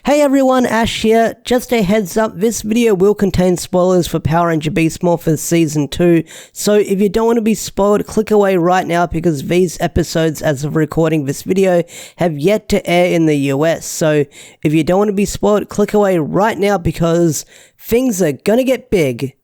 Hey everyone, Ash here. Just a heads up, this video will contain spoilers for Power Ranger Beast Morphers Season 2, so if you don't want to be spoiled, click away right now because these episodes, as of recording this video, have yet to air in the US. So if you don't want to be spoiled, click away right now because things are gonna get big.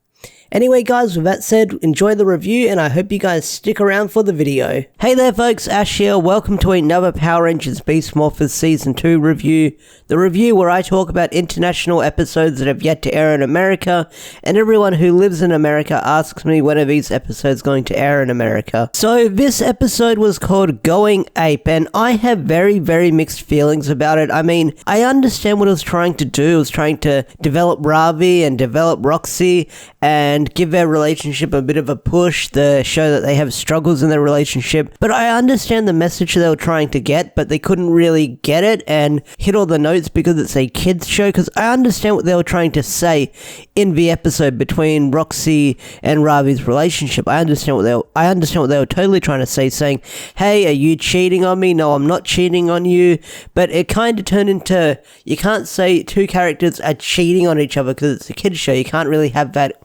Anyway guys, with that said, enjoy the review and I hope you guys stick around for the video. Hey there folks, Ash here. Welcome to another Power Rangers Beast Morphers Season 2 review. The review where I talk about international episodes that have yet to air in America, and everyone who lives in America asks me when are these episodes going to air in America. So this episode was called Going Ape, and I have very mixed feelings about it. I mean, I understand what it was trying to do. It was trying to develop Ravi and develop Roxy and give their relationship a bit of a push, to show that they have struggles in their relationship. But I understand the message they were trying to get, but they couldn't really get it and hit all the notes because it's a kids show, because I understand what they were trying to say in the episode between Roxy and Ravi's relationship. I understand what they were totally trying to say, saying, hey, are you cheating on me? No, I'm not cheating on you. But it kind of turned into, you can't say two characters are cheating on each other because it's a kids show. You can't really have that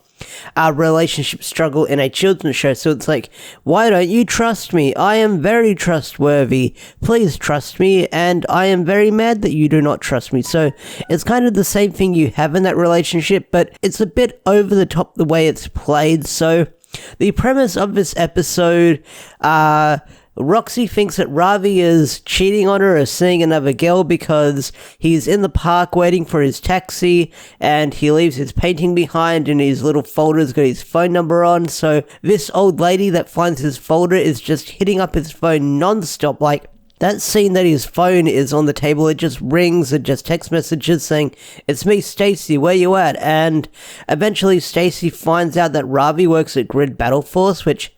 relationship struggle in a children's show. So it's like, why don't you trust me? I am very trustworthy. Please trust me. And I am very mad that you do not trust me. So it's kind of the same thing you have in that relationship, but it's a bit over the top the way it's played. So the premise of this episode, Roxy thinks that Ravi is cheating on her or seeing another girl because he's in the park waiting for his taxi and he leaves his painting behind and his little folder's got his phone number on. So this old lady that finds his folder is just hitting up his phone non-stop. Like, that scene that his phone is on the table, it just rings and just text messages saying, it's me, Stacy, where you at? And eventually Stacy finds out that Ravi works at Grid Battle Force, which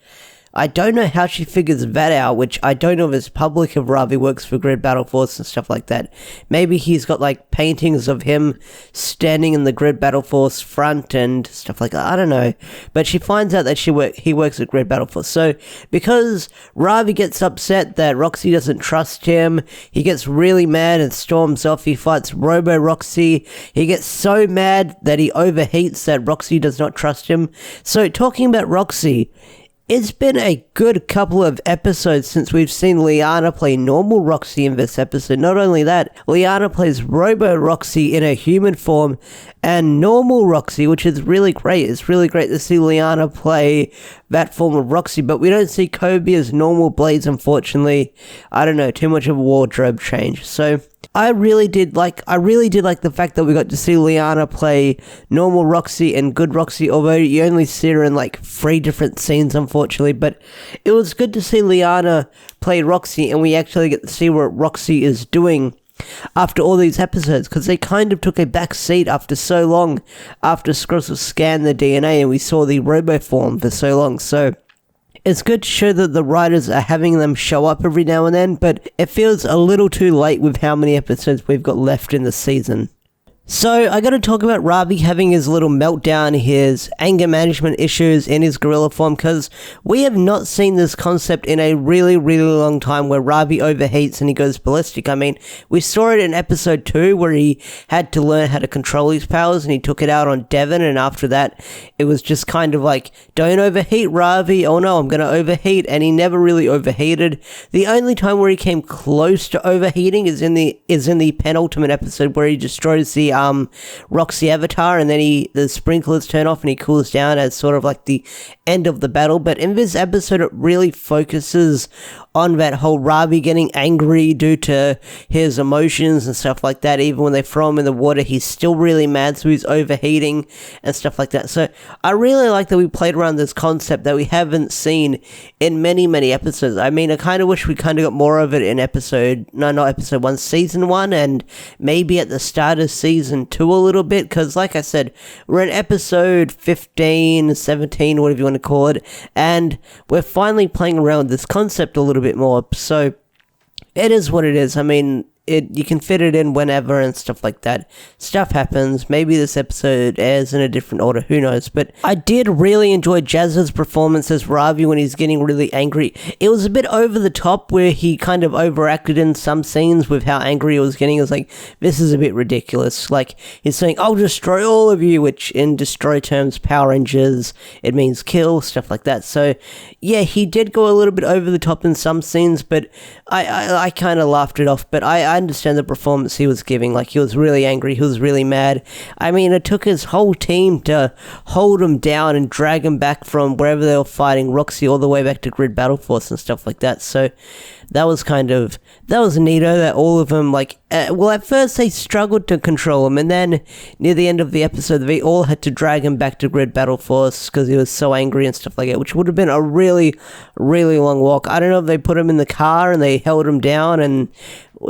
I don't know how she figures that out, which I don't know if it's public if Ravi works for Grid Battle Force and stuff like that. Maybe he's got like paintings of him standing in the Grid Battle Force front and stuff like that. I don't know. But she finds out that he works at Grid Battle Force. So because Ravi gets upset that Roxy doesn't trust him, he gets really mad and storms off. He fights Robo Roxy. He gets so mad that he overheats that Roxy does not trust him. So talking about Roxy, it's been a good couple of episodes since we've seen Liana play normal Roxy in this episode. Not only that, Liana plays Robo Roxy in her human form and normal Roxy, which is really great. It's really great to see Liana play that form of Roxy, but we don't see Kobe as normal Blades, unfortunately. I don't know, too much of a wardrobe change. So I really did like the fact that we got to see Liana play normal Roxy and good Roxy, although you only see her in like 3 different scenes, unfortunately. But it was good to see Liana play Roxy, and we actually get to see what Roxy is doing after all these episodes, because they kind of took a back seat after so long, after Scrozzle scanned the DNA and we saw the Robo form for so long. So it's good to show that the writers are having them show up every now and then, but it feels a little too late with how many episodes we've got left in the season. So, I gotta talk about Ravi having his little meltdown, his anger management issues in his gorilla form, because we have not seen this concept in a really long time where Ravi overheats and he goes ballistic. I mean, we saw it in episode 2 where he had to learn how to control his powers and he took it out on Devon, and after that, it was just kind of like, don't overheat, Ravi, oh no, I'm gonna overheat, and he never really overheated. The only time where he came close to overheating is in the penultimate episode where he destroys the Roxy avatar, and then the sprinklers turn off and he cools down as sort of like the end of the battle. But in this episode, it really focuses on that whole Ravi getting angry due to his emotions and stuff like that. Even when they throw him in the water, he's still really mad, so he's overheating and stuff like that. So I really like that we played around this concept that we haven't seen in many episodes. I mean, I kind of wish we kind of got more of it in season 1, and maybe at the start of season 2 a little bit, because like I said, we're in episode 15, 17, whatever you want to call it, and we're finally playing around with this concept a little bit more. So it is what it is. I mean, you can fit it in whenever and stuff like that. Stuff happens. Maybe this episode airs in a different order, who knows. But I did really enjoy Jazz's performance as Ravi when he's getting really angry. It was a bit over the top where he kind of overacted in some scenes with how angry he was getting. It was like, this is a bit ridiculous. Like, he's saying, I'll destroy all of you, which in destroy terms, Power Rangers, it means kill, stuff like that. So, yeah, he did go a little bit over the top in some scenes, but I kind of laughed it off. But I understand the performance he was giving. Like, he was really angry, he was really mad. I mean, it took his whole team to hold him down and drag him back from wherever they were fighting, Roxy, all the way back to Grid Battle Force and stuff like that. So that was neato that all of them, at first they struggled to control him, and then near the end of the episode, they all had to drag him back to Grid Battle Force because he was so angry and stuff like that, which would have been a really, really long walk. I don't know if they put him in the car and they held him down and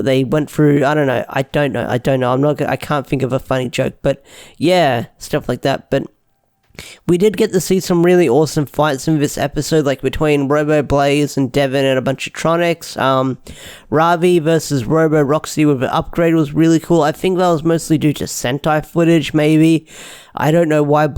they went through, I don't know. I can't think of a funny joke, but yeah, stuff like that. But we did get to see some really awesome fights in this episode, like between Robo Blaze and Devon and a bunch of Tronics. Ravi versus Robo Roxy with an upgrade was really cool. I think that was mostly due to Sentai footage, maybe. I don't know why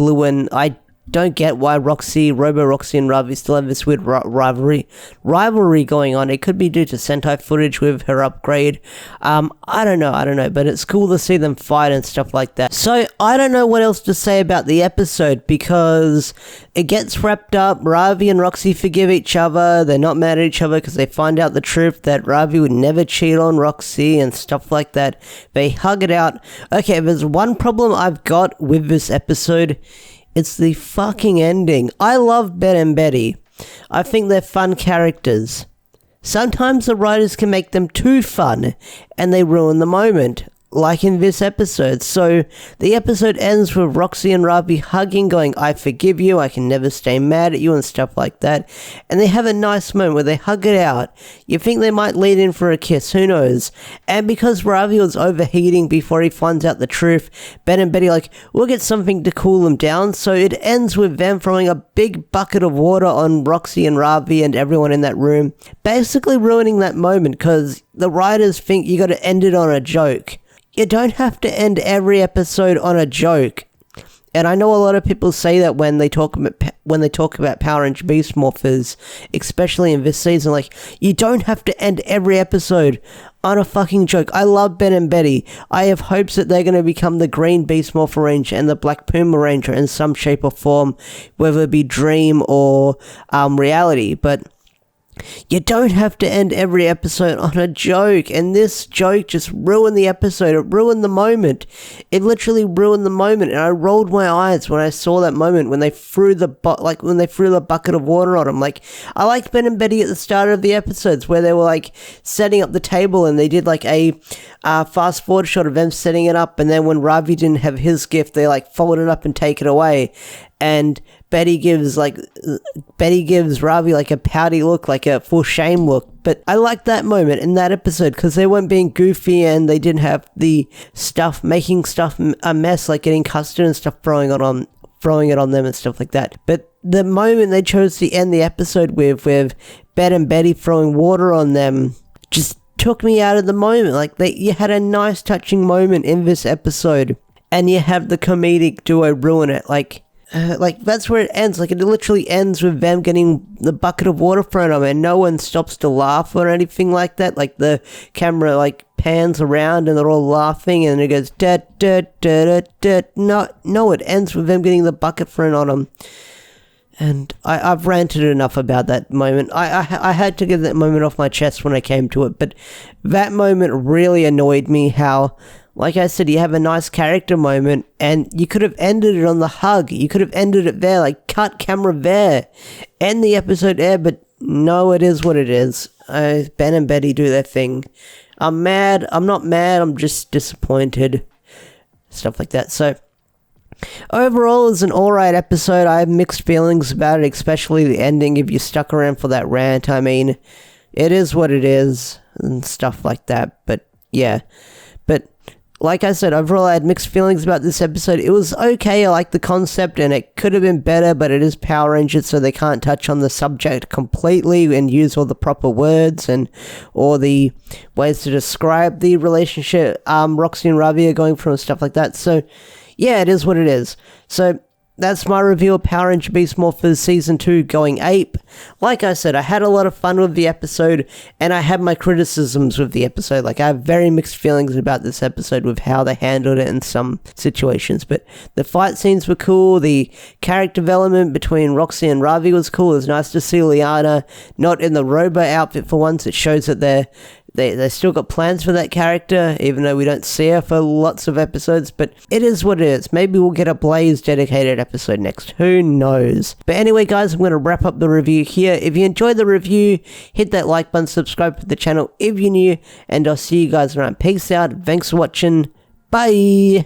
I don't get why Robo Roxy and Ravi still have this weird rivalry going on. It could be due to Sentai footage with her upgrade. I don't know, but it's cool to see them fight and stuff like that. So I don't know what else to say about the episode because it gets wrapped up. Ravi and Roxy forgive each other. They're not mad at each other because they find out the truth that Ravi would never cheat on Roxy and stuff like that. They hug it out. Okay, there's one problem I've got with this episode. It's the fucking ending. I love Ben and Betty. I think they're fun characters. Sometimes the writers can make them too fun, and they ruin the moment, like in this episode. So the episode ends with Roxy and Ravi hugging, going, I forgive you, I can never stay mad at you, and stuff like that. And they have a nice moment where they hug it out. You think they might lead in for a kiss, who knows? And because Ravi was overheating before he finds out the truth, Ben and Betty we'll get something to cool them down. So it ends with them throwing a big bucket of water on Roxy and Ravi and everyone in that room, basically ruining that moment because the writers think you got to end it on a joke. You don't have to end every episode on a joke. And I know a lot of people say that when they talk about Power Ranger Beast Morphers, especially in this season, you don't have to end every episode on a fucking joke. I love Ben and Betty. I have hopes that they're going to become the Green Beast Morpher Ranger and the Black Puma Ranger in some shape or form, whether it be dream or reality. But you don't have to end every episode on a joke, and this joke just ruined the episode. It ruined the moment. It literally ruined the moment, and I rolled my eyes when I saw that moment when they threw the bucket of water on him. I liked Ben and Betty at the start of the episodes where they were setting up the table, and they did a fast forward shot of them setting it up, and then when Ravi didn't have his gift, they fold it up and take it away. And Betty gives Ravi a pouty look, a full shame look. But I liked that moment in that episode because they weren't being goofy and they didn't have the making stuff a mess, getting custard and stuff, throwing it on them and stuff like that. But the moment they chose to end the episode with Ben and Betty throwing water on them just took me out of the moment. You had a nice touching moment in this episode and you have the comedic duo ruin it. That's where it ends. It literally ends with them getting the bucket of water thrown on them and no one stops to laugh or anything like that. The camera pans around and they're all laughing and it goes da da da da da. No, it ends with them getting the bucket thrown on them. And I've ranted enough about that moment. I had to get that moment off my chest when I came to it, but that moment really annoyed me how, like I said, you have a nice character moment and you could have ended it on the hug. You could have ended it there, cut camera there, end the episode there, but no, it is what it is. Ben and Betty do their thing. I'm mad. I'm not mad. I'm just disappointed. Stuff like that. So overall, it's an alright episode. I have mixed feelings about it, especially the ending. If you stuck around for that rant, I mean, it is what it is and stuff like that. But yeah, but like I said, overall I had mixed feelings about this episode. It was okay, I like the concept, and it could have been better, but it is Power Rangers, so they can't touch on the subject completely and use all the proper words or the ways to describe the relationship Roxy and Ravi are going through and stuff like that. So yeah, it is what it is. So that's my review of Power Ranger Beast Morphers Season 2 going ape. Like I said, I had a lot of fun with the episode, and I had my criticisms with the episode. Like, I have very mixed feelings about this episode with how they handled it in some situations. But the fight scenes were cool, the character development between Roxy and Ravi was cool. It was nice to see Liana not in the Robo outfit for once. It shows that they still got plans for that character, even though we don't see her for lots of episodes, but it is what it is. Maybe we'll get a Blaze dedicated episode next, who knows. But anyway guys, I'm going to wrap up the review here. If you enjoyed the review, hit that like button, subscribe to the channel if you're new, and I'll see you guys around. Peace out, thanks for watching, bye!